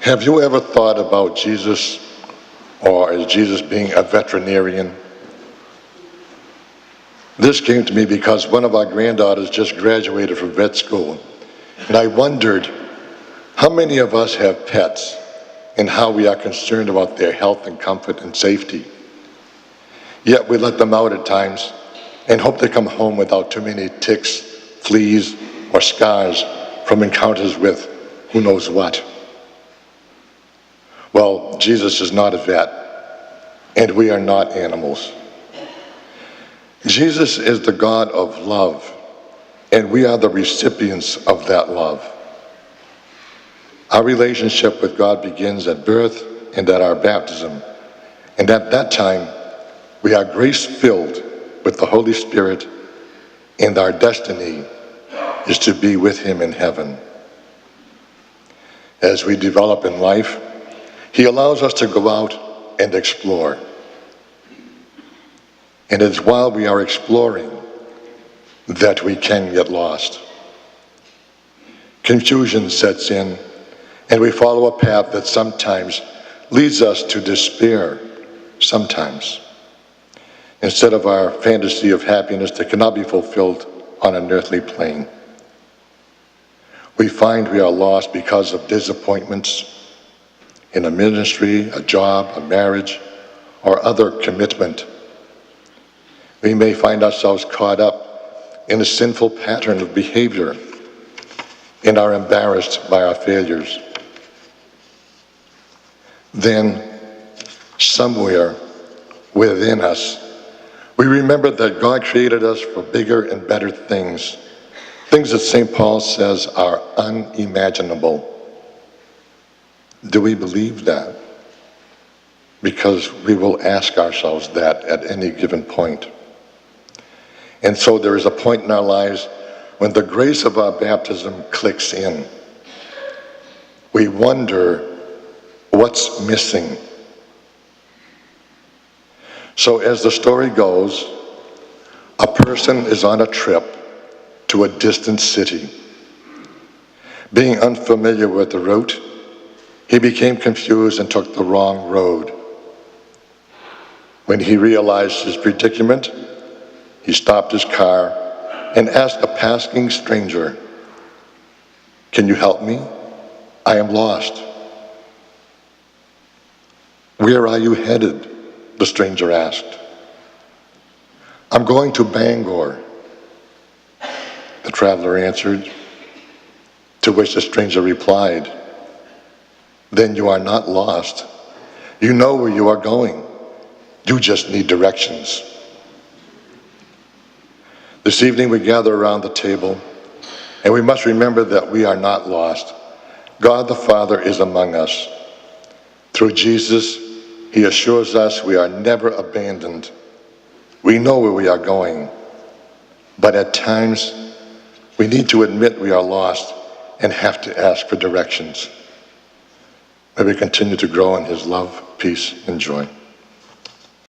Have you ever thought about Jesus, or as Jesus being a veterinarian? This came to me because one of our granddaughters just graduated from vet school, and I wondered how many of us have pets and how we are concerned about their health and comfort and safety. Yet we let them out at times and hope they come home without too many ticks, fleas, or scars from encounters with who knows what. Well, Jesus is not a vet, and we are not animals. Jesus is the God of love, and we are the recipients of that love. Our relationship with God begins at birth and at our baptism, and at that time, we are grace-filled with the Holy Spirit, and our destiny is to be with Him in heaven. As we develop in life, He allows us to go out and explore. And it's while we are exploring that we can get lost. Confusion sets in, and we follow a path that sometimes leads us to despair, sometimes, instead of our fantasy of happiness that cannot be fulfilled on an earthly plane. We find we are lost because of disappointments in a ministry, a job, a marriage, or other commitment. We may find ourselves caught up in a sinful pattern of behavior and are embarrassed by our failures. Then, somewhere within us, we remember that God created us for bigger and better things, things that St. Paul says are unimaginable. Do we believe that? Because we will ask ourselves that at any given point. And so there is a point in our lives when the grace of our baptism clicks in. We wonder what's missing. So as the story goes, a person is on a trip to a distant city. Being unfamiliar with the route, he became confused and took the wrong road. When he realized his predicament, he stopped his car and asked a passing stranger, "Can you help me? I am lost." "Where are you headed?" the stranger asked. "I'm going to Bangor," the traveler answered, to which the stranger replied, "Then you are not lost. You know where you are going. You just need directions." This evening we gather around the table, and we must remember that we are not lost. God the Father is among us. Through Jesus, He assures us we are never abandoned. We know where we are going, but at times we need to admit we are lost and have to ask for directions. May we continue to grow in His love, peace, and joy.